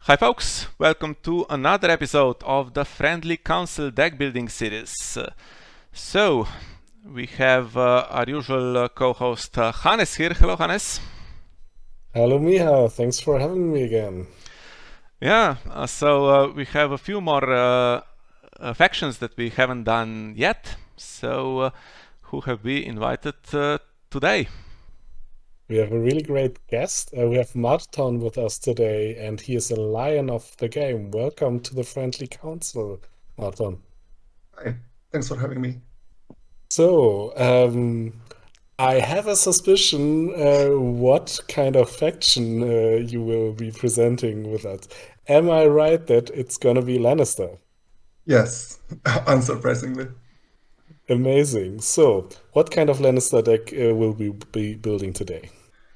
Hi folks, welcome to another episode of the Friendly Council deck building series. So, we have our usual co-host Hannes here. Hello Hannes. Hello, Miha. Thanks for having me again. Yeah, we have a few more factions that we haven't done yet. Who have we invited today? We have a really great guest. We have Marton with us today, and he is a lion of the game. Welcome to the Friendly Council, Marton. Hi, thanks for having me. So, I have a suspicion what kind of faction you will be presenting with us. Am I right that it's gonna be Lannister? Yes, unsurprisingly. Amazing. So, what kind of Lannister deck will we be building today?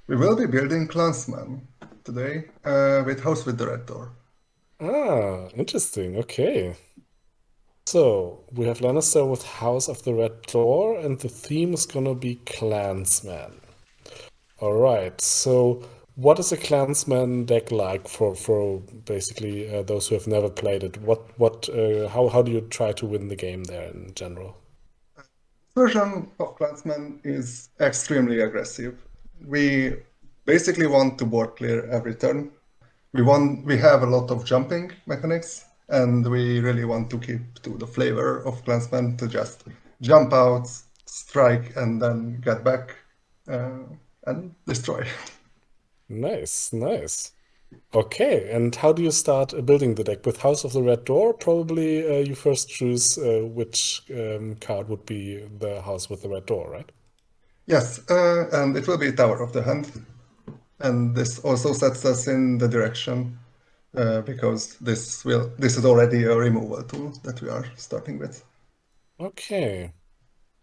We will be building Clansman today with House with the Red Door. Ah, interesting. Okay. So we have Lannister with House of the Red Door, and the theme is gonna be Clansman. All right. So what is a Clansman deck like for basically those who have never played it? How do you try to win the game there in general? Version of Clansman is extremely aggressive. We basically want to board clear every turn. We have a lot of jumping mechanics, and we really want to keep to the flavor of Clansman to just jump out, strike, and then get back uh, and destroy. Nice, nice. Okay, and how do you start building the deck? With House of the Red Door, probably you first choose which card would be the house with the red door, right? Yes, and it will be Tower of the Hand. And this also sets us in the direction because this is already a removal tool that we are starting with. Okay,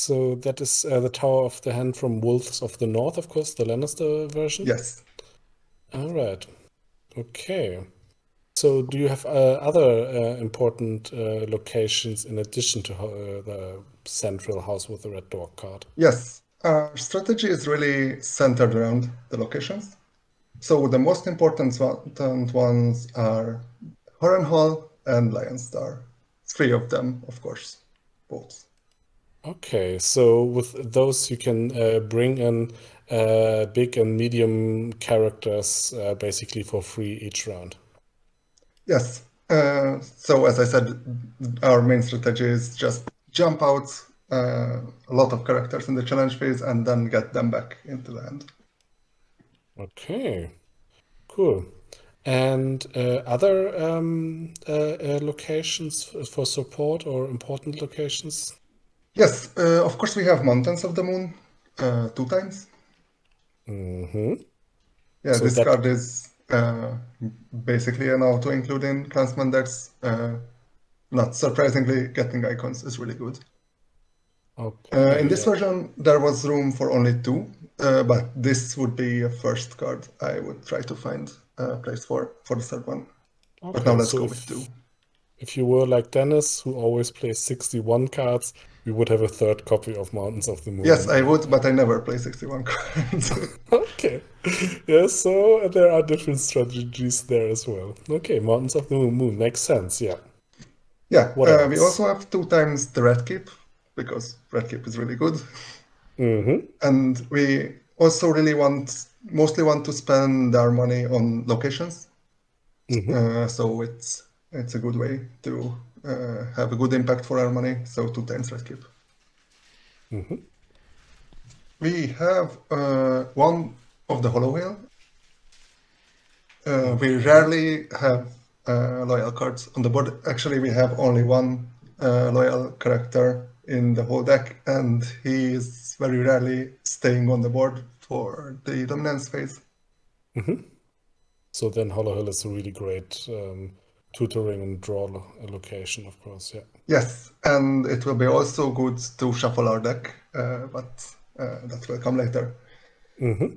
so that is the Tower of the Hand from Wolves of the North, of course, the Lannister version. Yes. All right. Okay. So do you have other important locations in addition to the central house with the red door card? Yes. Our strategy is really centered around the locations. So the most important ones are Harrenhal and Lionstar. Three of them, of course, both. Okay, so with those you can bring in big and medium characters basically for free each round. Yes. So as I said, our main strategy is just jump out a lot of characters in the challenge phase and then get them back into the end. Okay, cool. And other locations for support or important locations? Yes, of course we have Mountains of the Moon two times. Hmm. Yeah, So this that, card is basically an auto include in Clansman decks. Not surprisingly, getting icons is really good. In okay, this yeah. version, there was room for only two, but this would be a first card I would try to find a place for the third one. But now Okay, let's so go with two. if you were like Dennis, who always plays 61 cards, we would have a third copy of Mountains of the Yes, Moon. I would, but I never play 61 cards. Okay. Yeah, so there are different strategies there as well. Okay, Mountains of the Moon makes sense, yeah. Yeah, What we else? also have two times the Red Keep, because Red Keep is really good. Mm-hmm. And we also mostly want to spend our money on locations. Mm-hmm. So it's a good way to have a good impact for our money. So two times Red Keep. Mm-hmm. We have one of the Hollow Whale. We Okay. rarely have loyal cards on the board. Actually, we have only one loyal character in the whole deck, and he is very rarely staying on the board for the dominance phase. Mm-hmm. So then Hollow Hill is a really great tutoring and draw location, of course, yeah. Yes, and it will be also good to shuffle our deck, but that will come later. Mm-hmm.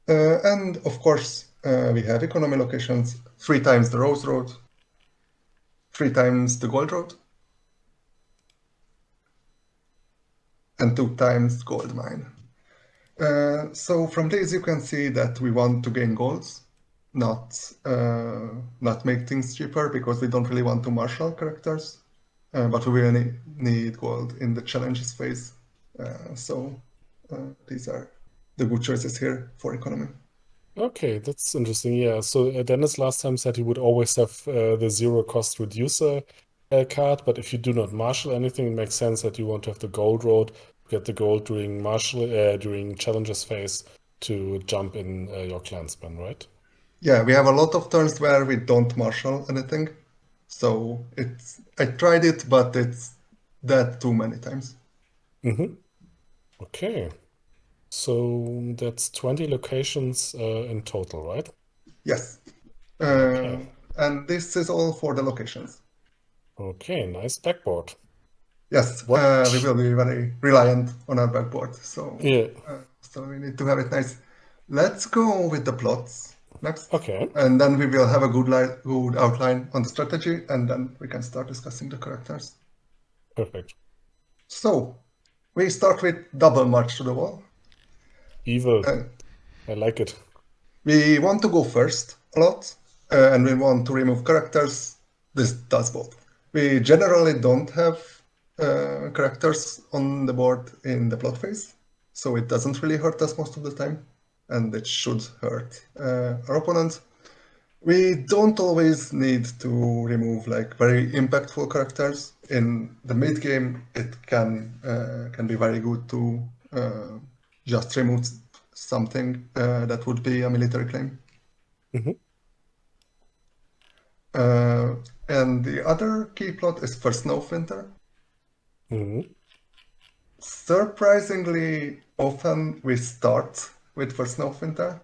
And of course, we have economy locations, three times the Rose Road, three times the Gold Road, and two times Gold Mine. So from these you can see that we want to gain golds, not make things cheaper because we don't really want to marshal characters, but we really need gold in the challenges phase. So these are the good choices here for economy. Okay, that's interesting. Yeah. So Dennis last time said he would always have the zero cost reducer card, but if you do not marshal anything, it makes sense that you want to have the gold road, get the gold during during challenges phase to jump in your clansman, right? Yeah, we have a lot of turns where we don't marshal anything. So I tried it, but it's that too many times. Mm-hmm. Okay. So that's 20 locations in total, right? Yes. Okay. And this is all for the locations. Okay, nice backboard. Yes, What? we will be very reliant on our backboard, so Yeah. so we need to have it nice. Let's go with the plots next, Okay. and then we will have a good outline on the strategy, and then we can start discussing the characters. Perfect. So we start with double march to the wall. Evil. Uh, I like it. we want to go first a lot, and we want to remove characters. This does both. We generally don't have characters on the board in the plot phase, so it doesn't really hurt us most of the time, and it should hurt our opponents. We don't always need to remove like very impactful characters. In the mid game, it can be very good to just remove something that would be a military claim. Mm-hmm. And the other key plot is for Snowfinter. Mm-hmm. Surprisingly, often we start with for Snowfinter,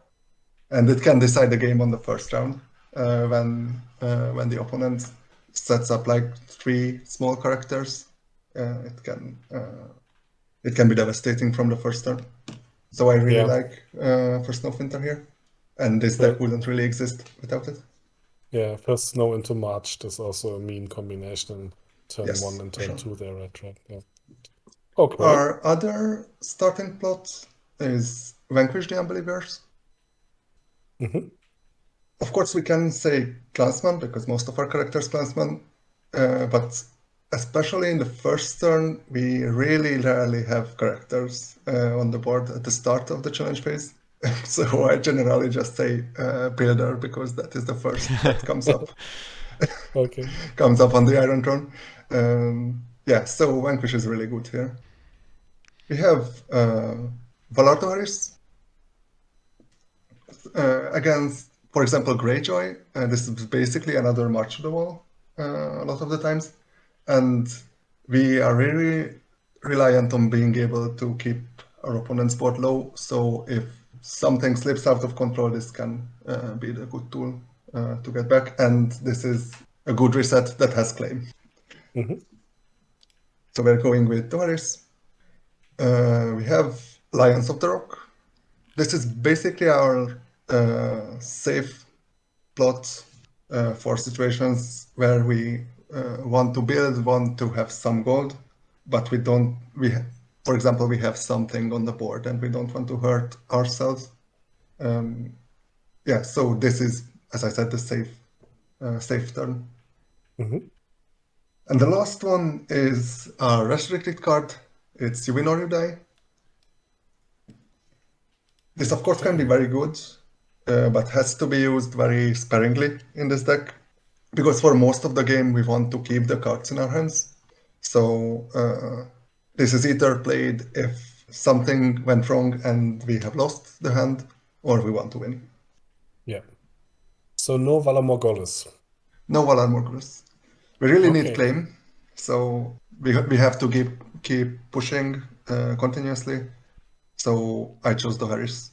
and it can decide the game on the first round when the opponent sets up like 3 small characters. It can be devastating from the first turn. So I really Yeah. like for Snowfinter here, and this deck But wouldn't really exist without it. yeah, first snow into March. That's also a mean combination. Turn one Yes, and for turn sure. two there, right? Yeah. Okay. Our other starting plot is Vanquish the Unbelievers. Mm-hmm. Of course, we can say Clansman because most of our characters Clansman, but especially in the first turn, we really rarely have characters on the board at the start of the challenge phase. So I generally just say Builder because that is the first that comes up Okay. comes up on the Iron Throne. Yeah, so Vanquish is really good here. We have Valartoharis against, for example, Greyjoy. This is basically another March to the Wall a lot of the times. And we are really reliant on being able to keep our opponent's board low. So if something slips out of control, this can be the good tool to get back. And this is a good reset that has claim. Mm-hmm. So we're going with Doris. We have Lions of the Rock. This is basically our safe plot for situations where we want to build, want to have some gold, but we don't. For example, we have something on the board and we don't want to hurt ourselves. Yeah, so this is, as I said, the safe turn. Mm-hmm. And the last one is a restricted card. It's You Win or You Die. This, of course, can be very good, but has to be used very sparingly in this deck. Because for most of the game, we want to keep the cards in our hands. So this is either played if something went wrong and we have lost the hand, or we want to win. Yeah. So no Valar Morghulis. No Valar Morghulis. We really need Okay. claim, so we have to keep pushing continuously. So I chose the Harris.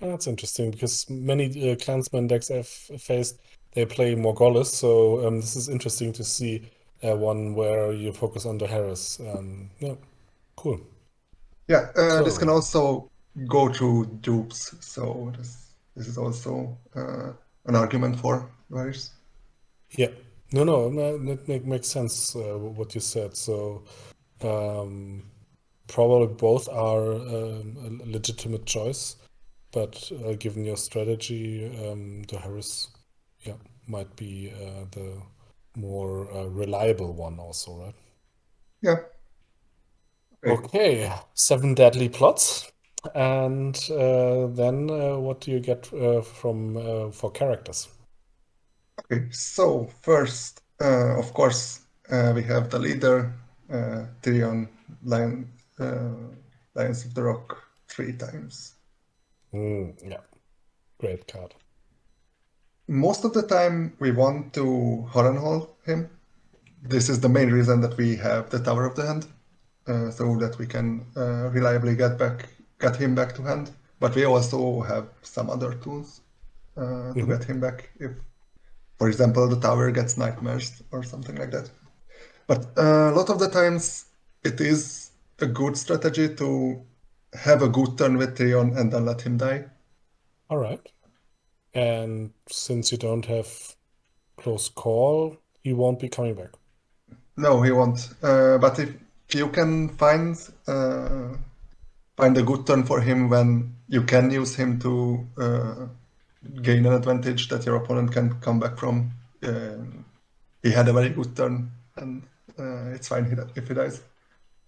That's interesting because many Clansman decks I've faced, they play Morghulis. So this is interesting to see one where you focus on the Harris. Yeah, cool. Yeah, this can So also go through dupes, so this is also an argument for Harris. yeah, no, that makes sense what you said. So probably both are a legitimate choice. but given your strategy, the Harris, yeah, might be the more reliable one also, right? Yeah. Okay, 7 deadly plots. And then what do you get from for characters? Okay, so first, of course, we have the leader, Tyrion, Lions of the Rock, 3 times. Yeah, great card. Most of the time, we want to Harrenhal him. This is the main reason that we have the Tower of the Hand, so that we can reliably get him back to hand. But we also have some other tools to get him back if, for example, the tower gets nightmares or something like that. But a lot of the times, it is a good strategy to have a good turn with Tyrion and then let him die. All right. And since you don't have close call, he won't be coming back. No, he won't. But if you can find a good turn for him when you can use him to gain an advantage that your opponent can come back from. He had a very good turn, and it's fine if he dies.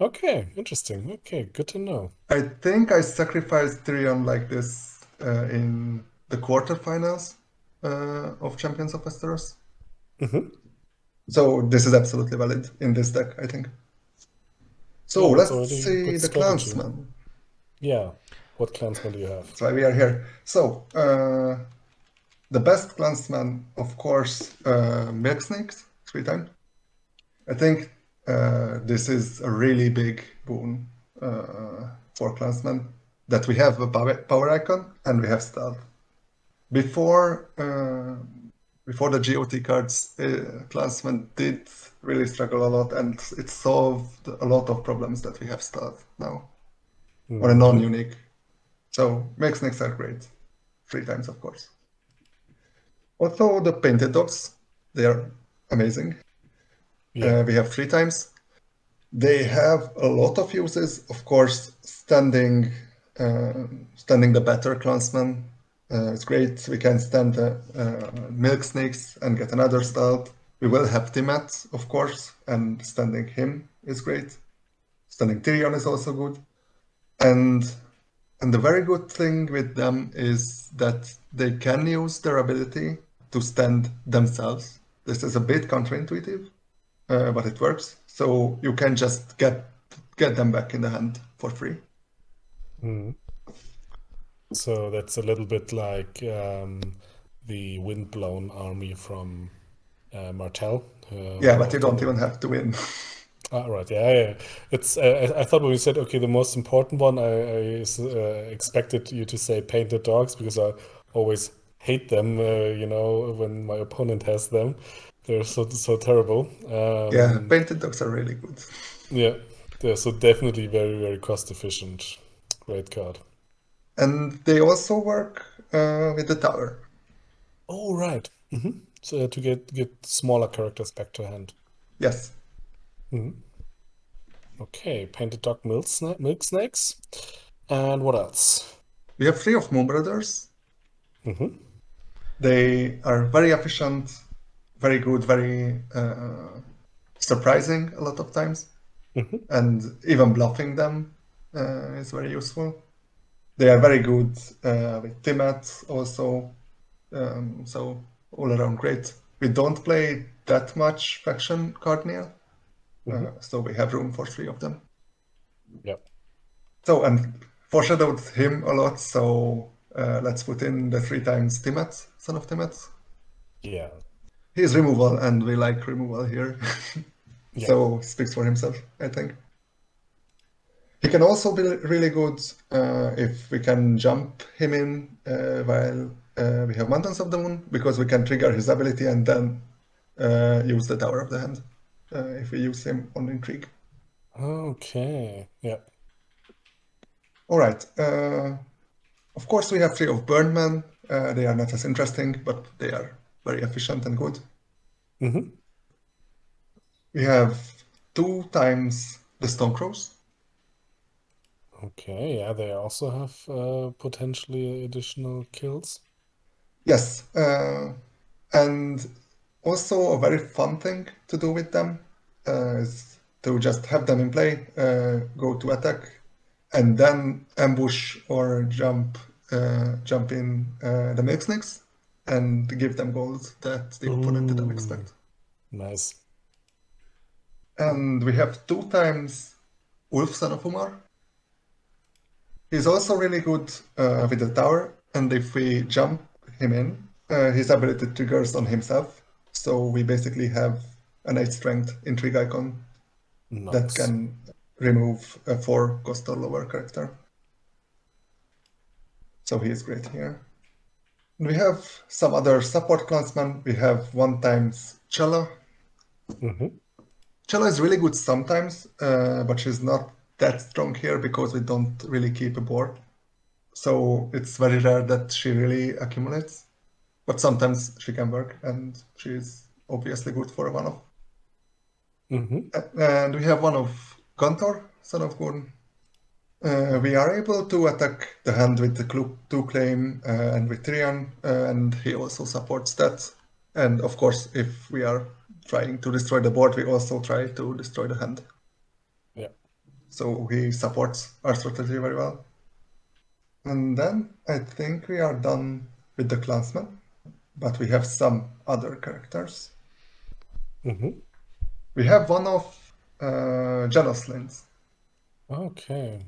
Okay, interesting. Okay, good to know. I think I sacrificed Tyrion like this in the quarterfinals of Champions of Westeros. So this is absolutely valid in this deck, I think. So Yeah, that's let's already a see good the strategy. Clansman. Yeah. What clansman do you have? That's why we are here. So the best Clansman, of course, Milk Snakes, 3 times. I think this is a really big boon for Clansman that we have a power icon and we have stealth. Before before the GOT cards, Clansman did really struggle a lot, and it solved a lot of problems that we have stealth now on a non-unique. So Milk Snakes are great, 3 times, of course. Also, the painted dogs, they are amazing. Yeah. We have 3 times. They have a lot of uses. Of course, standing the better clansman is great. We can stand the milk snakes and get another start. We will have Timat, of course, and standing him is great. Standing Tyrion is also good. And the very good thing with them is that they can use their ability to stand themselves. This is a bit counterintuitive, but it works. So you can just get them back in the hand for free. So that's a little bit like the windblown army from Martell. Yeah, but you don't even have to win. Right, yeah. It's. I thought when you said okay, the most important one, I expected you to say painted dogs because I always hate them. When my opponent has them, they're so terrible. Yeah, painted dogs are really good. Yeah, they're so definitely very cost efficient. Great card. And they also work with the tower. Oh right. So to get smaller characters back to hand. Yes. Okay, painted dog milk snakes. And what else? We have 3 of Moon Brothers. They are very efficient, very good, very surprising a lot of times. And even bluffing them is very useful. They are very good with Timat also. So all around great. We don't play that much faction Cardinal, so we have room for 3 of them. Yeah. So, and foreshadowed him a lot, so let's put in the 3 times Timat, Son of Timat. Yeah. He's removal, and we like removal here. So speaks for himself, I think. He can also be really good if we can jump him in while we have Mountains of the Moon, because we can trigger his ability and then use the Tower of the Hand if we use him on Intrigue. Okay. Yeah. All right. Of course, we have 3 of Burnman. They are not as interesting, but they are very efficient and good. We have 2 times the Stonecrows. Okay, yeah, they also have potentially additional kills. Yes, and also a very fun thing to do with them is to just have them in play, go to attack, and then ambush or jump in the milk snakes and give them gold that the opponent didn't Ooh, expect. nice. And we have 2 times Wolf Son of Umar. He's also really good with the tower, and if we jump him in, his ability triggers on himself. So we basically have an 8 strength intrigue icon that Nice. can remove a 4 cost or lower character. So he is great here. We have some other support clansmen. We have 1 times Chella. Mm-hmm. Chella is really good sometimes, but she's not that strong here because we don't really keep a board. So it's very rare that she really accumulates. But sometimes she can work, and she's obviously good for a one-off. Mm-hmm. And we have one of Gunthor, Son of Gordon. We are able to attack the hand with the 2 claim and with Tyrion, and he also supports that. And of course, if we are trying to destroy the board, we also try to destroy the hand. Yeah. So he supports our strategy very well. And then I think we are done with the clansmen, but we have some other characters. Mm-hmm. We have one of Genoslins. Okay.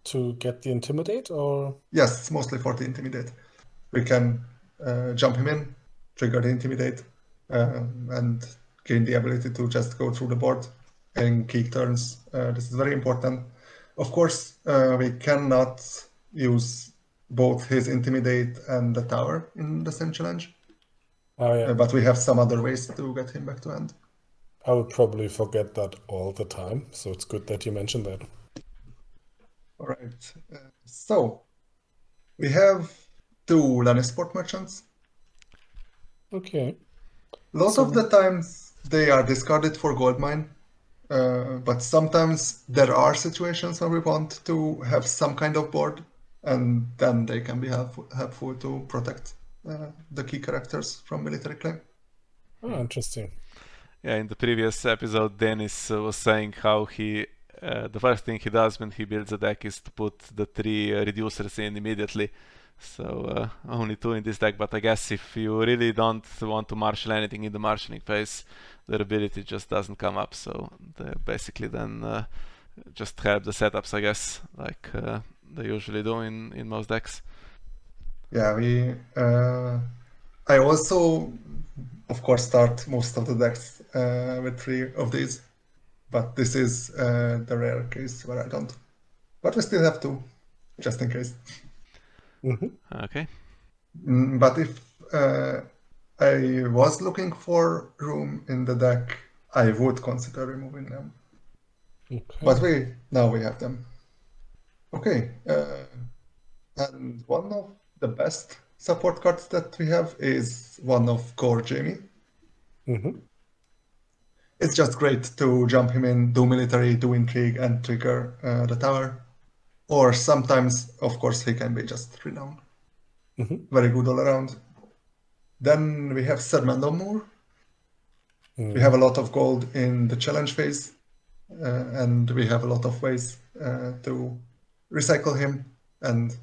To get the intimidate or Yes, mostly for the intimidate. We can jump him in, trigger the intimidate, and gain the ability to just go through the board in key turns. This is very important. Of course, we cannot use both his intimidate and the tower in the same challenge, oh yeah, but we have some other ways to get him back to hand. I would probably forget that all the time, so it's good that you mentioned that. All right. So we have 2 Lannisport merchants. Okay. A lot of So the times they are discarded for gold mine, but sometimes there are situations where we want to have some kind of board, and then they can be helpful to protect the key characters from military claim. interesting. Yeah, in the previous episode, Dennis was saying how the first thing he does when he builds a deck is to put the 3 reducers in immediately. So only 2 in this deck, but I guess if you really don't want to marshal anything in the marshalling phase, their ability just doesn't come up. So they basically then just help the setups, I guess, like they usually do in most decks. Yeah, I also, of course, start most of the decks with 3 of these, but this is the rare case where I don't. But we still have 2, just in case. Mm-hmm. Okay. But if I was looking for room in the deck, I would consider removing them. But Okay. now we have them. Okay, and one of the best support cards that we have is one of Core Jamie. Mm-hmm. It's just great to jump him in, do military, do intrigue, and trigger the tower. Or sometimes, of course, he can be just renowned. Mm-hmm. Very good all around. Then we have Sir Moore. We Mm-hmm. have a lot of gold in the challenge phase, and we have a lot of ways to recycle him, and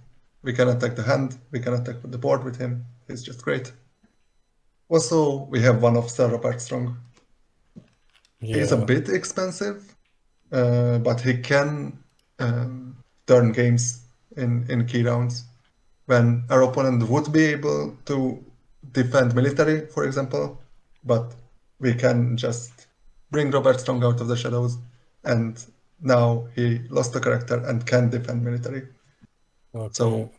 we can attack the hand, we can attack the board with him. He's just great. Also, we have one of Sir Robert Strong. He's a Yeah. bit expensive, but he can turn games in key rounds when our opponent would be able to defend military, for example, but we can just bring Robert Strong out of the shadows, and now he lost the character and can defend military. Okay. So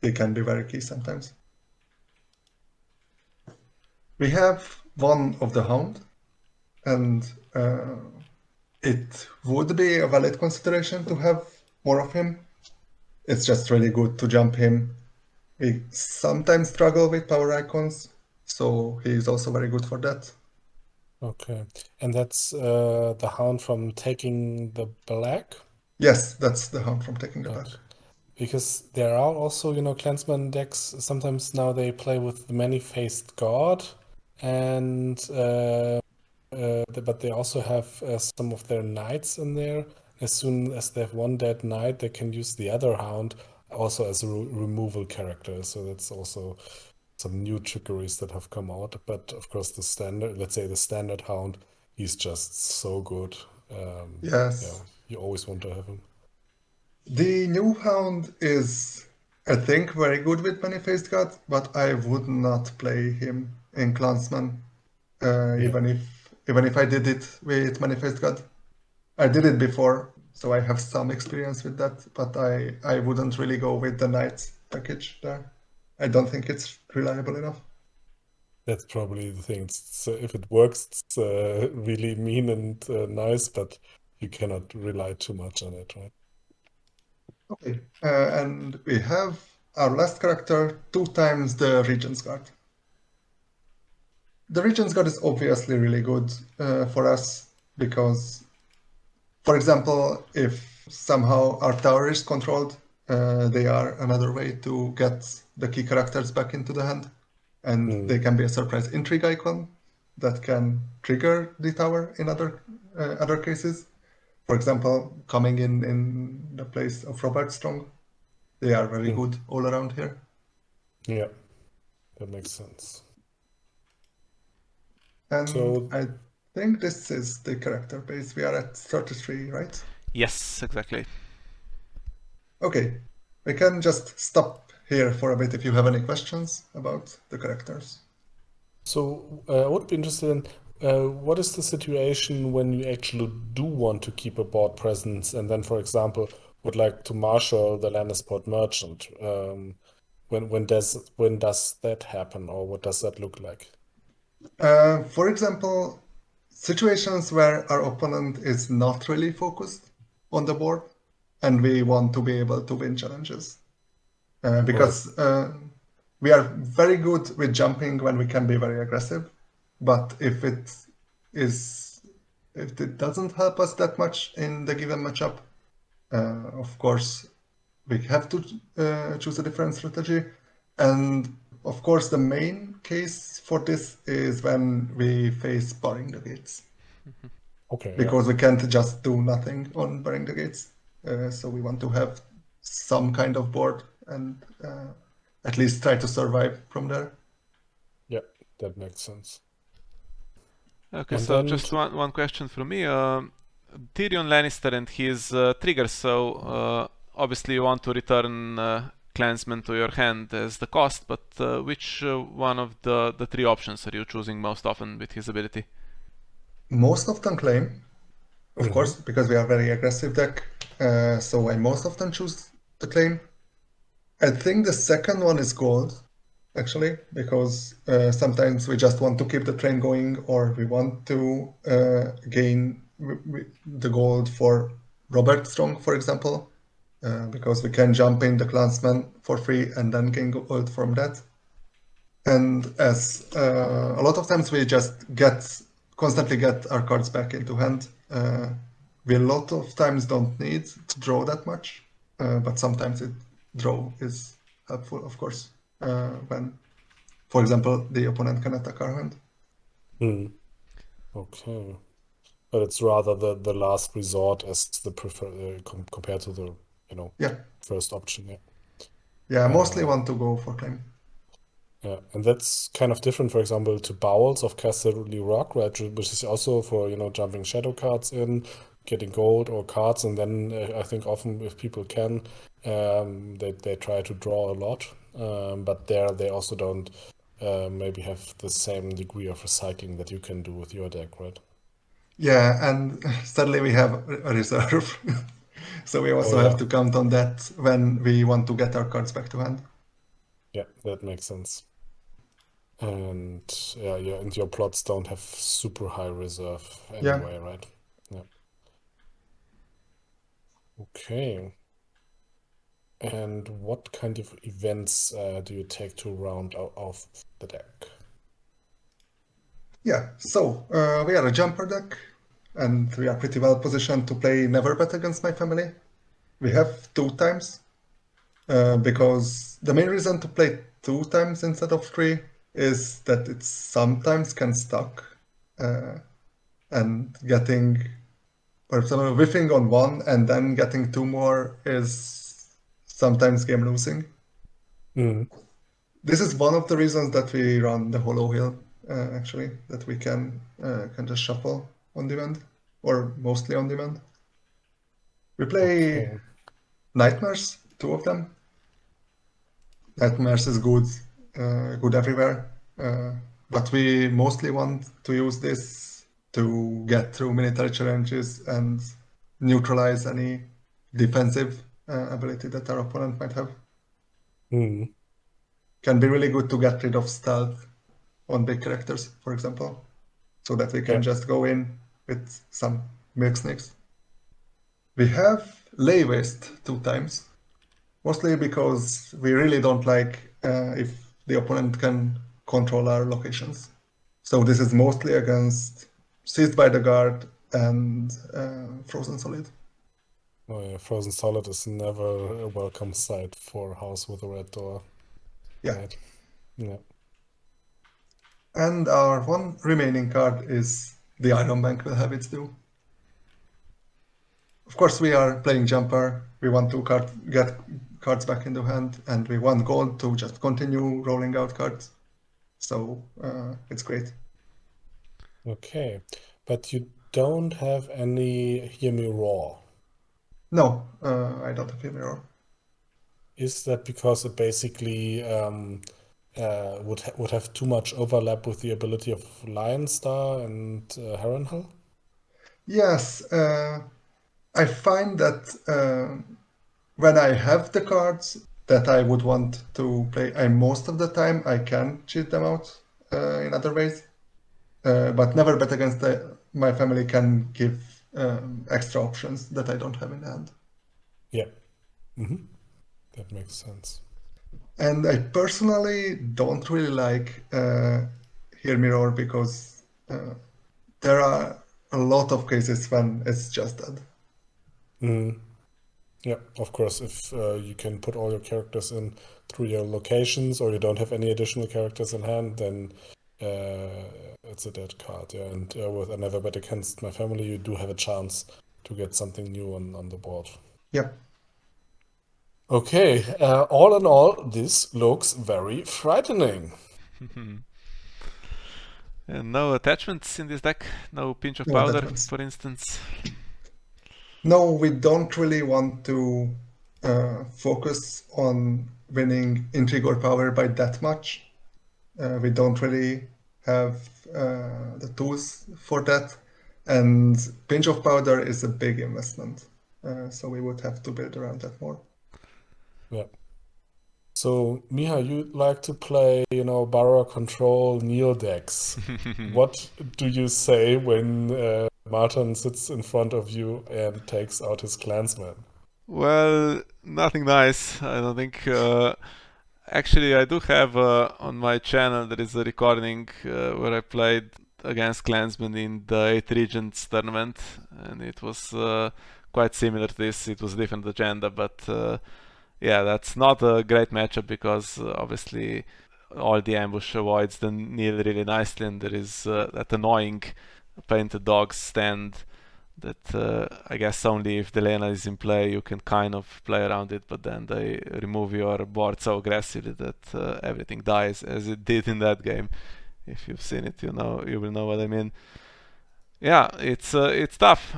he can be very key sometimes. We have one of the Hound, and it would be a valid consideration to have more of him. It's just really good to jump him. We sometimes struggle with power icons, so he's also very good for that. Okay. And that's the Hound from Taking the Black? Yes, that's the Hound from Taking the Back. Okay. Because there are also, clansman decks. Sometimes now they play with the many-faced god, and but they also have some of their knights in there. As soon as they have one dead knight, they can use the other hound also as a removal character. So that's also some new trickeries that have come out. But of course, let's say the standard hound, he's just so good. Yeah, Yes. you always want to have him. The new Hound is, I think, very good with many-faced god, but I would not play him in Clansman, Yeah. even if I did it with many-faced god. I did it before, so I have some experience with that, but I wouldn't really go with the Knight package there. I don't think it's reliable enough. That's probably the thing. If it works, it's really mean and nice, but you cannot rely too much on it, right? Okay, and we have our last character, 2 times the Regent's Guard. The Regent's Guard is obviously really good for us because, for example, if somehow our tower is controlled, they are another way to get the key characters back into the hand. And they can be a surprise intrigue icon that can trigger the tower in other cases. For example, coming in the place of Robert Strong. They are very good all around here. Yeah, that makes sense. And So, I think this is the character base. We are at 33, right? Yes, exactly. Okay, we can just stop here for a bit if you have any questions about the characters. I would be interested in what is the situation when you actually do want to keep a board presence and then, for example, would like to marshal the Lannisport merchant? When does that happen, or what does that look like? For example, situations where our opponent is not really focused on the board and we want to be able to win challenges. Right. Because we are very good with jumping when we can be very aggressive, but if it doesn't help us that much in the given matchup, of course we have to choose a different strategy. And of course, the main case for this is when we face barring the gates, Okay. Yeah. because we can't just do nothing on barring the gates. So we want to have some kind of board and at least try to survive from there. Yeah. That makes sense. Okay, And so then just one question from me. Tyrion Lannister and his triggers. So obviously you want to return clansmen to your hand as the cost, but which one of the three options are you choosing most often with his ability? Most often claim, of course, because we are very aggressive deck. So I most often choose the claim. I think the second one is gold, actually, because sometimes we just want to keep the train going, or we want to gain the gold for Robert Strong, for example, because we can jump in the clansman for free and then gain gold from that. And as a lot of times we just constantly get our cards back into hand. We a lot of times don't need to draw that much, but sometimes draw is helpful, of course, when, for example, the opponent can attack our hand. okay, but it's rather the last resort as the prefer compared to the Yeah, first option. Yeah. yeah, I mostly want to go for claim. Yeah, and that's kind of different, for example, to Bowels of Casterly Rock, right? Which is also for, jumping shadow cards in, getting gold or cards, and then I think often if people can, they try to draw a lot. But there they also don't maybe have the same degree of recycling that you can do with your deck, right? Yeah, and suddenly we have a reserve. So we Oh also have yeah, to count on that when we want to get our cards back to hand. yeah, that makes sense. And yeah, and your plots don't have super high reserve Yeah. anyway, right? Yeah. Okay. And what kind of events do you take to round off the deck? Yeah, so we are a jumper deck, and we are pretty well positioned to play Never Bet Against My Family. We have 2 times because the main reason to play 2 times instead of 3 is that it sometimes can stuck and getting, for example, whiffing on one and then getting 2 more is sometimes game losing. Mm. This is one of the reasons that we run the hollow hill, actually, that we can just shuffle on demand, or mostly on demand. We play Okay. Nightmares, 2 of them. Nightmares is good everywhere, but we mostly want to use this to get through military challenges and neutralize any defensive ability that our opponent might have. Mm. Can be really good to get rid of stealth on big characters, for example, so that we can Yeah. just go in with some milk snakes. We have lay waste 2 times, mostly because we really don't like if the opponent can control our locations. So this is mostly against Seized by the Guard and Frozen Solid. Oh, yeah. Frozen Solid is never a welcome sight for a house with a red door. Yeah. Right. Yeah. And our one remaining card is the Iron Bank will have its due. Of course, we are playing Jumper. We want to get cards back into hand, and we want gold to just continue rolling out cards. So it's great. Okay. But you don't have any Hear Me Roar. No, I don't have a mirror. Is that because it basically would have too much overlap with the ability of Lion Star and Harrenhal? Yes, I find that when I have the cards that I would want to play, most of the time I can cheat them out in other ways, but never bet against my family can give extra options that I don't have in hand. Yeah. That makes sense. And I personally don't really like Hear Me Roar because there are a lot of cases when it's just that. Yeah, of course, if you can put all your characters in through your locations or you don't have any additional characters in hand, then it's a dead card. Yeah, and with Another Bet Against My Family, you do have a chance to get something new on the board. Yep. Okay, all in all, this looks very frightening. And no attachments in this deck? No pinch of No powder, attachments. for instance? No, we don't really want to focus on winning intrigue or power by that much. We don't really have the tools for that. And pinch of powder is a big investment. So we would have to build around that more. Yeah. So, Miha, you like to play, Barrow Control Neo decks. What do you say when Martin sits in front of you and takes out his clansman? Well, nothing nice, I don't think. Actually, I do have on my channel there is a recording where I played against Clansmen in the 8 Regions tournament, and it was quite similar to this. It was a different agenda, but yeah, that's not a great matchup because obviously all the ambush avoids the Neil really nicely, and there is that annoying painted dogs stand that I guess only if the Lena is in play you can kind of play around it, but then they remove your board so aggressively that everything dies, as it did in that game. If you've seen it, you will know what I mean. Yeah, it's tough.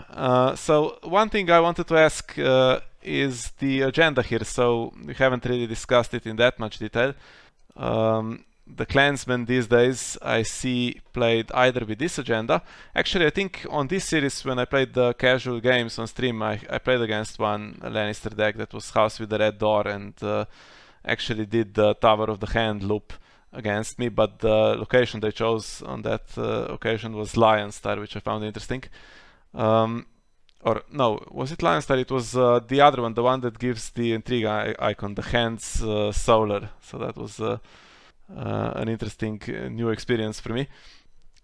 So one thing I wanted to ask is the agenda here. So we haven't really discussed it in that much detail. The clansmen these days I see played either with this agenda. Actually, I think on this series when I played the casual games on stream, I played against one Lannister deck that was House with the Red Door and actually did the Tower of the Hand loop against me, but the location they chose on that occasion was Lionstar, which I found interesting. Or no, was it Lionstar? It was the other one, the one that gives the intrigue icon, the hands solar. So that was an interesting new experience for me.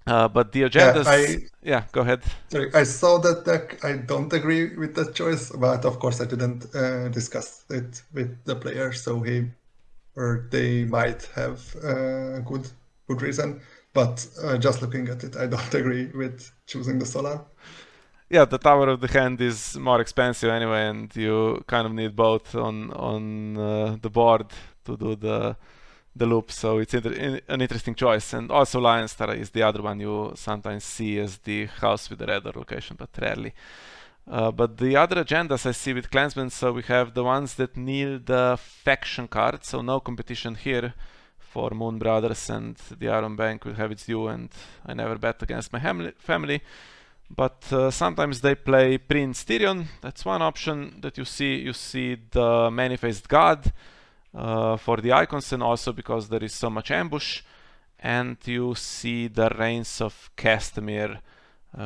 But the agendas... Yeah, go ahead. Sorry, I saw that deck. I don't agree with that choice, but of course I didn't discuss it with the player, so he or they might have good reason. But just looking at it, I don't agree with choosing the solar. Yeah, the Tower of the Hand is more expensive anyway, and you kind of need both on the board to do the loop. So it's an interesting choice. And also Lannister is the other one you sometimes see as the house with the red location, but rarely. But the other agendas I see with Clansmen, so we have the ones that need the faction card, so no competition here for Moon Brothers, and the Iron Bank will have its due, and I never bet against my family. But sometimes they play Prince Tyrion. That's one option that you see. You see the Many-Faced God for the icons, and also because there is so much ambush. And you see the Reigns of Castamere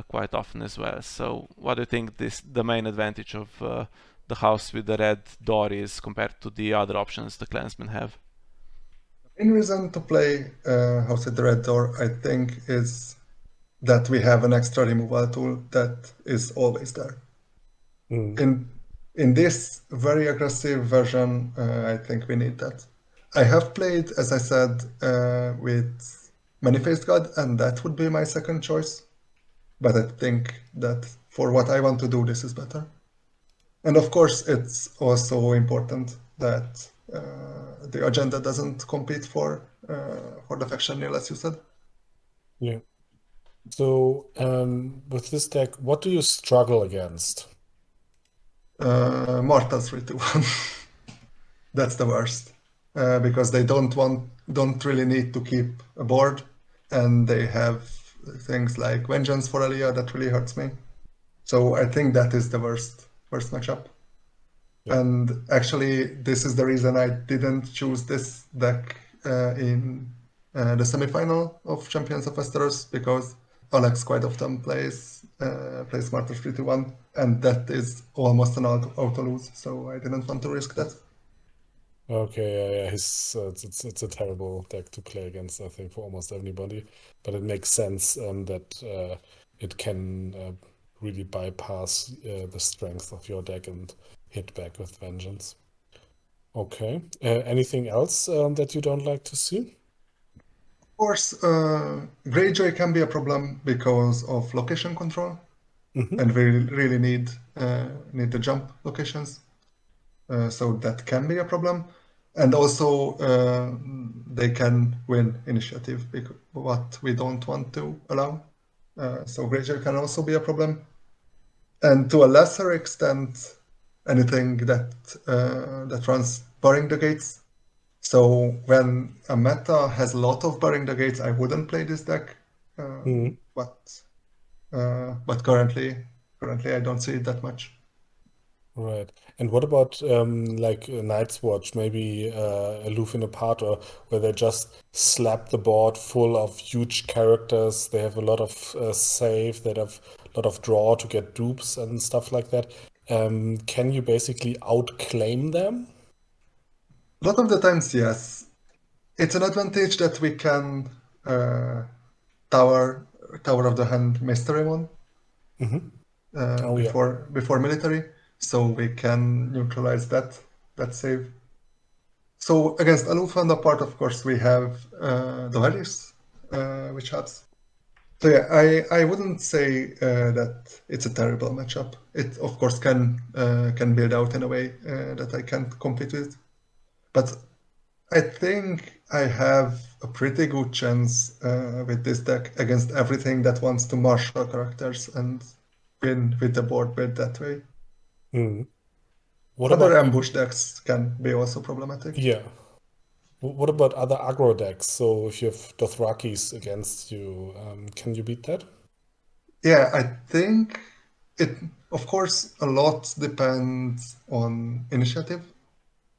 quite often as well. So what do you think the main advantage of the house with the red door is compared to the other options the clansmen have? In reason to play House with the Red Door, I think, is that we have an extra removal tool that is always there. In this very aggressive version, I think we need that. I have played, as I said, with Many-Faced God, and that would be my second choice. But I think that for what I want to do, this is better. And of course, it's also important that the agenda doesn't compete for the faction nil, as you said. Yeah. So with this deck, what do you struggle against? Mortal 3-1. That's the worst. Because they don't really need to keep a board, and they have things like Vengeance for Alia that really hurts me. So I think that is the worst matchup. Yeah. And actually, this is the reason I didn't choose this deck in the semifinal of Champions of Westeros, because Alex quite often plays Martyr 3-1, and that is almost an auto lose, so I didn't want to risk that. Okay, yeah, it's a terrible deck to play against, I think, for almost everybody. But it makes sense that it can really bypass the strength of your deck and hit back with vengeance. Okay. Anything else that you don't like to see? Of course, Greyjoy can be a problem because of location control, and we really need the jump locations. So that can be a problem. And also, they can win initiative, what we don't want to allow. So Greyjoy can also be a problem. And to a lesser extent, anything that runs Barring the Gates. So when a meta has a lot of Barring the Gates, I wouldn't play this deck. But currently I don't see it that much. Right. And what about like Night's Watch, maybe a Lufin apart, or where they just slap the board full of huge characters? They have a lot of save, they have a lot of draw to get dupes and stuff like that. Can you basically outclaim them? A lot of the times, yes. It's an advantage that we can Tower of the Hand Mystery one Oh yeah. before military, so we can neutralize that save. So against Alufan apart, of course, we have the Varys, which helps. So yeah, I wouldn't say that it's a terrible matchup. It of course can build out in a way that I can't compete with, but I think I have a pretty good chance with this deck against everything that wants to marshal characters and win with the board built that way. What Other about ambush decks can be also problematic. yeah? What about other aggro decks? So if you have Dothrakis against you, can you beat that? Yeah, I think it, of course, a lot depends on initiative,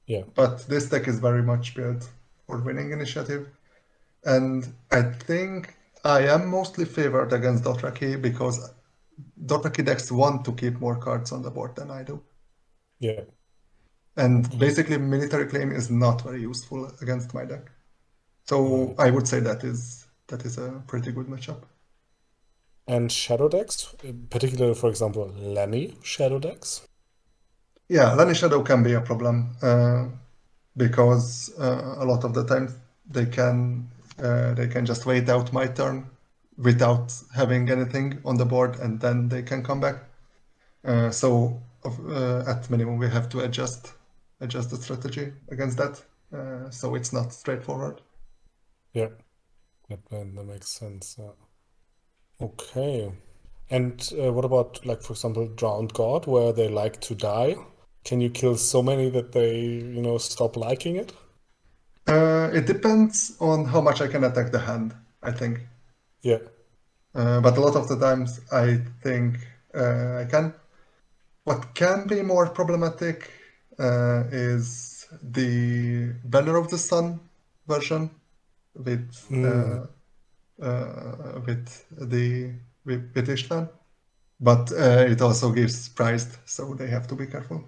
Yeah. but this deck is very much built for winning initiative. And I think I am mostly favored against Dothraki because Dothraki decks want to keep more cards on the board than I do. Yeah. And basically, military claim is not very useful against my deck. So Right. I would say that is a pretty good matchup. And shadow decks, particularly, for example, Lenny shadow decks? Yeah, Lenny Shadow can be a problem because a lot of the time they can just wait out my turn without having anything on the board, and then they can come back. At minimum, we have to adjust the strategy against that. So it's not straightforward. Yeah, that makes sense. Okay. And what about, like, for example, Drowned God, where they like to die? Can you kill so many that they stop liking it? It depends on how much I can attack the hand, I think. Yeah. But a lot of the times, I think I can. What can be more problematic is the Banner of the Sun version with Mm, with the with Ishvan, but it also gives prized, so they have to be careful.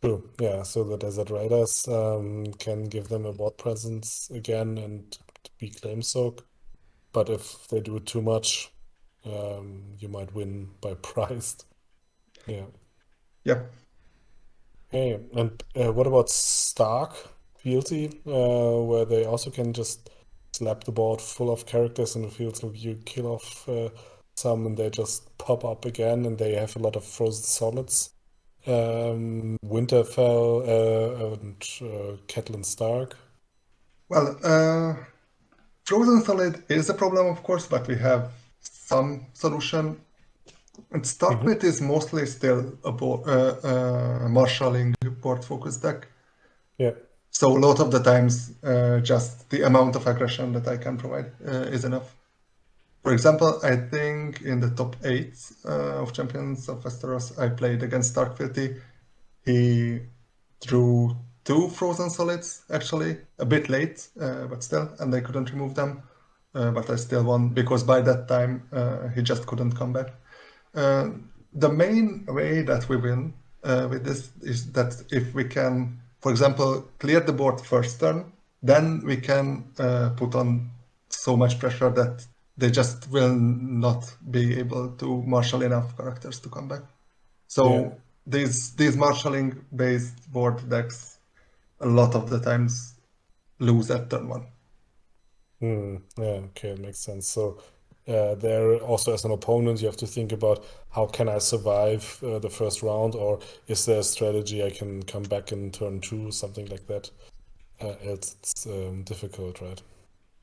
true. Yeah. So the Desert Raiders can give them a board presence again and be claim soak. But if they do too much, you might win by price. Yeah. Yep. Okay. And what about Stark fealty, where they also can just slap the board full of characters and it feels like you kill off some and they just pop up again and they have a lot of frozen solids. Winterfell and Catelyn Stark. Well, Frozen Solid is a problem, of course, but we have some solution. And Hmm. Starkpit is mostly still a marshalling board focus deck. Yeah. So a lot of the times, just the amount of aggression that I can provide is enough. For example, I think in the top 8 of Champions of Westeros, I played against Dark Filthy. He drew 2 Frozen Solids, actually, a bit late, but still, and I couldn't remove them. But I still won because by that time he just couldn't come back. Uh, the main way that we win with this is that if we can, for example, clear the board first turn, then we can put on so much pressure that they just will not be able to marshal enough characters to come back. Yeah. So these marshalling based board decks a lot of the times lose at turn 1. Yeah, okay, it makes sense. So there also as an opponent, you have to think about how can I survive the first round, or is there a strategy I can come back in turn two, something like that. Else it's difficult, right?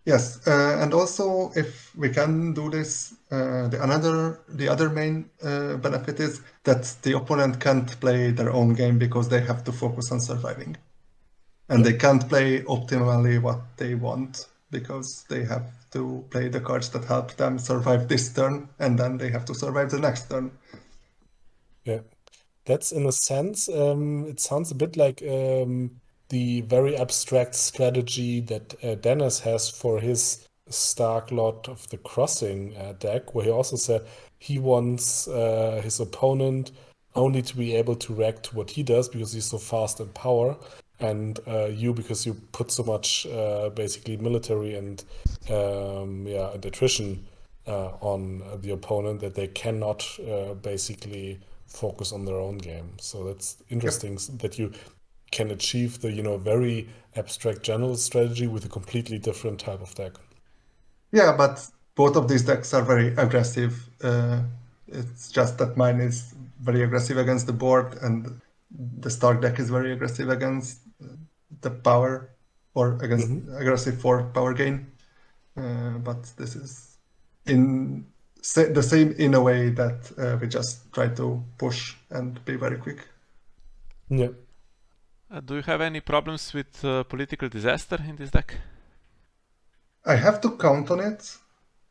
Yes, and also if we can do this, the other main benefit is that the opponent can't play their own game because they have to focus on surviving, and Yeah, they can't play optimally what they want because they have to play the cards that help them survive this turn, and then they have to survive the next turn. yeah. That's in a sense, it sounds a bit like the very abstract strategy that Dennis has for his Stark Lord of the Crossing deck, where he also said he wants his opponent only to be able to react to what he does because he's so fast in power, and you because you put so much basically military and yeah and attrition on the opponent that they cannot basically focus on their own game. So that's Yep. interesting that you can achieve the very abstract general strategy with a completely different type of deck. Yeah, but both of these decks are very aggressive. It's just that mine is very aggressive against the board, and the Stark deck is very aggressive against the power, or against Hmm. aggressive for power gain. But this is in the same in a way that we just try to push and be very quick. Yeah. Do you have any problems with political disaster in this deck? I have to count on it,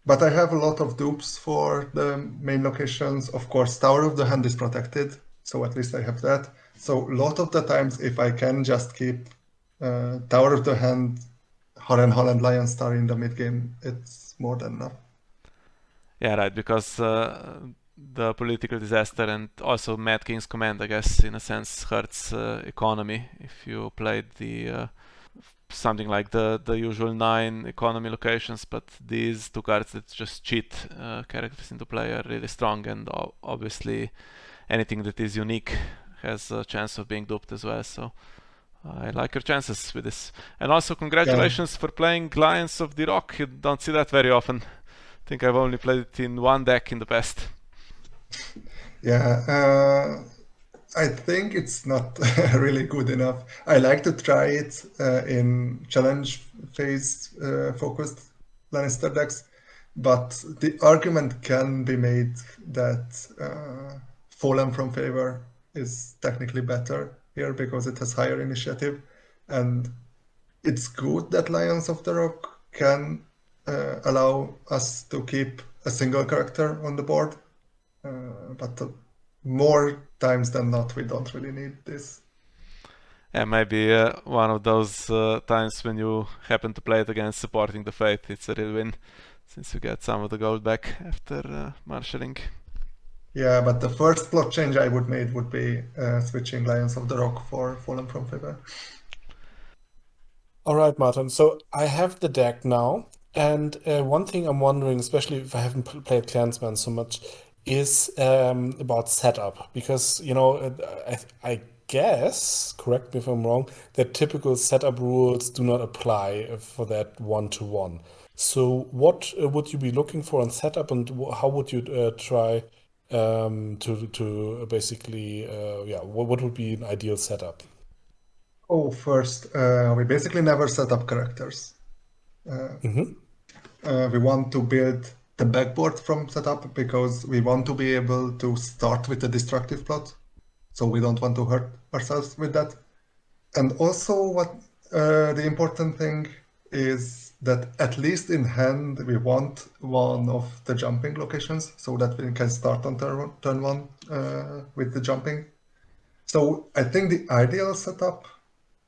but I have a lot of dupes for the main locations. Of course, Tower of the Hand is protected, so at least I have that. So a lot of the times, if I can just keep Tower of the Hand, Holland Lion Star in the mid game, it's more than enough. Yeah, right, because the political disaster and also Mad King's Command, I guess, in a sense, hurts economy if you played the something like the usual 9 economy locations, but these two cards that just cheat characters into play are really strong, and obviously anything that is unique has a chance of being duped as well. So I like your chances with this. And also congratulations for playing Lions of the Rock. You don't see that very often. I think I've only played it in one deck in the past. Yeah, I think it's not really good enough. I like to try it in challenge phase focused Lannister decks, but the argument can be made that Fallen from Favor is technically better here because it has higher initiative, and it's good that Lions of the Rock can allow us to keep a single character on the board, but more times than not, we don't really need this. Yeah, maybe one of those times when you happen to play it against Supporting the Faith, it's a real win, since you get some of the gold back after marshalling. Yeah, but the first plot change I would make would be switching Lions of the Rock for Fallen from Favor. All right, Martin. So I have the deck now, and one thing I'm wondering, especially if I haven't played Clansman so much, is about setup. Because, I guess, correct me if I'm wrong, that typical setup rules do not apply for that one-to-one. So what would you be looking for in setup, and how would you try to basically, what would be an ideal setup? Oh, first, we basically never set up characters. Mm-hmm. We want to build the backboard from setup because we want to be able to start with a destructive plot. So we don't want to hurt ourselves with that. And also, what the important thing is that at least in hand we want one of the jumping locations so that we can start on turn one with the jumping. So I think the ideal setup,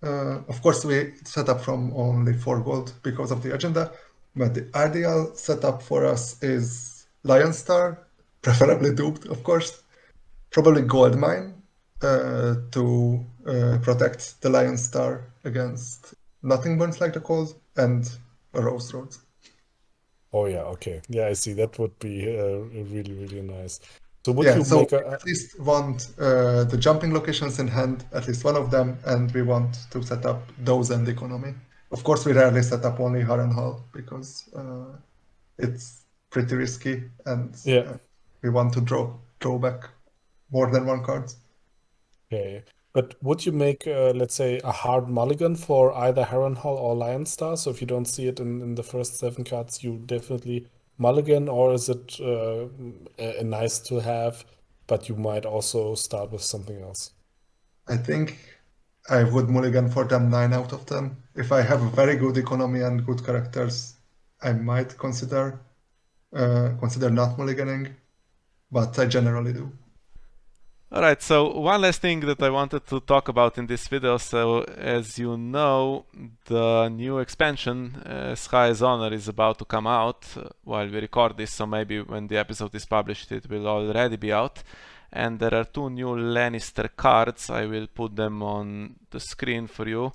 of course, we set up from only 4 gold because of the agenda, but the ideal setup for us is Lion Star, preferably duped, of course, probably Gold Mine to protect the Lion Star against Nothing Burns Like the Cold and a Rose Road. Oh yeah, okay. Yeah, I see. That would be really, really nice. So would Yeah, you so make we at least want the jumping locations in hand, at least one of them, and we want to set up those and economy. Of course, we rarely set up only Harrenhal because it's pretty risky, and yeah, we want to draw back more than one card. okay. But would you make let's say a hard mulligan for either Harrenhal or Lion Star? So if you don't see it in the first 7 cards, you definitely mulligan, or is it a nice to have, but you might also start with something else? I think I would mulligan for them 9 out of 10. If I have a very good economy and good characters, I might consider not mulliganing, but I generally do. Alright, so one last thing that I wanted to talk about in this video. So as you know, the new expansion, Sky as Honor, is about to come out while we record this, so maybe when the episode is published it will already be out. And there are 2 new Lannister cards. I will put them on the screen for you.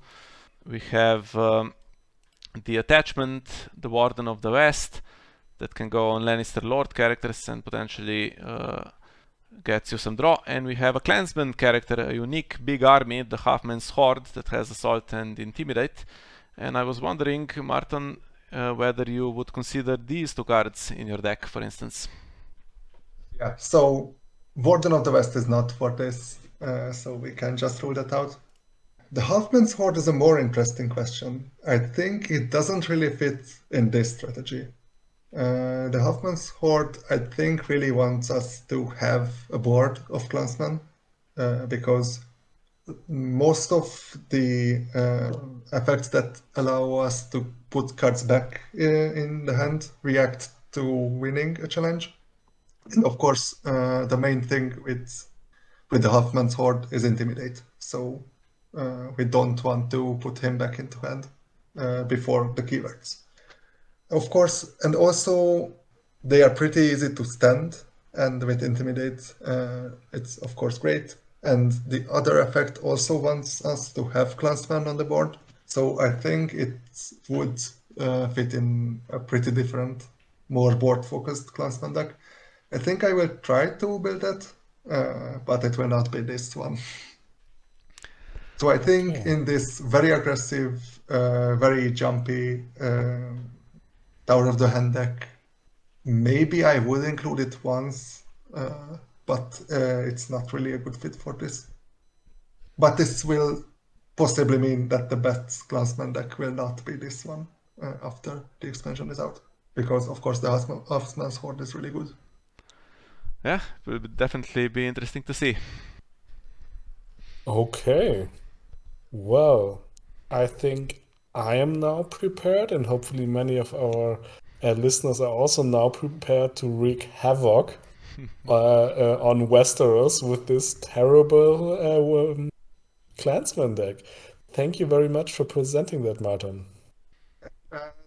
We have the attachment, the Warden of the West, that can go on Lannister Lord characters and potentially gets you some draw. And we have a Clansman character, a unique big army, the Halfman's Horde, that has Assault and Intimidate. And I was wondering, Martin, whether you would consider these 2 cards in your deck, for instance. Yeah, so Warden of the West is not for this, so we can just rule that out. The Halfman's Horde is a more interesting question. I think it doesn't really fit in this strategy. The Halfman's Horde, I think, really wants us to have a board of clansmen because most of the effects that allow us to put cards back in the hand react to winning a challenge. And of course, the main thing with the Halfman's Horde is Intimidate. So we don't want to put him back into hand before the keywords. Of course, and also they are pretty easy to stand, and with Intimidate, it's of course great. And the other effect also wants us to have Clansman on the board, So I think it would fit in a pretty different, more board-focused Clansman deck. I think I will try to build that, but it will not be this one. So I think Okay. in this very aggressive, very jumpy Tower of the Hand deck, maybe I would include it once, but it's not really a good fit for this. But this will possibly mean that the best Clansman deck will not be this one after the expansion is out. Because, of course, the Huntsman's Horde is really good. Yeah, it will definitely be interesting to see. Okay. Well, I think I am now prepared, and hopefully many of our listeners are also now prepared to wreak havoc on Westeros with this terrible Clansman deck. Thank you very much for presenting that, Martin.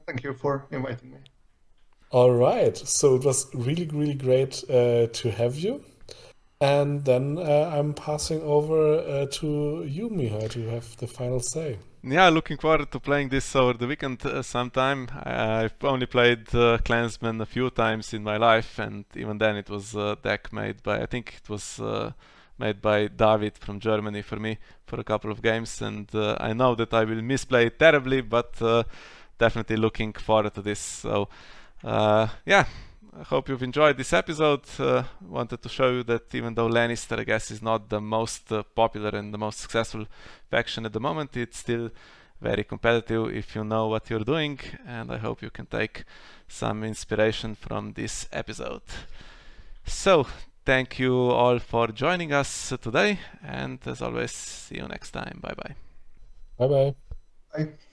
Thank you for inviting me. All right, so it was really, really great to have you. And then I'm passing over to you, Miha, to have the final say. Yeah, looking forward to playing this over the weekend sometime. I've only played Clansman a few times in my life, and even then it was a deck made by, I think it was made by David from Germany for me for a couple of games, and I know that I will misplay it terribly, but definitely looking forward to this. So yeah, I hope you've enjoyed this episode. Wanted to show you that even though Lannister, I guess, is not the most popular and the most successful faction at the moment, it's still very competitive if you know what you're doing, and I hope you can take some inspiration from this episode. So, thank you all for joining us today, and as always, see you next time. Bye bye. Bye bye. Bye.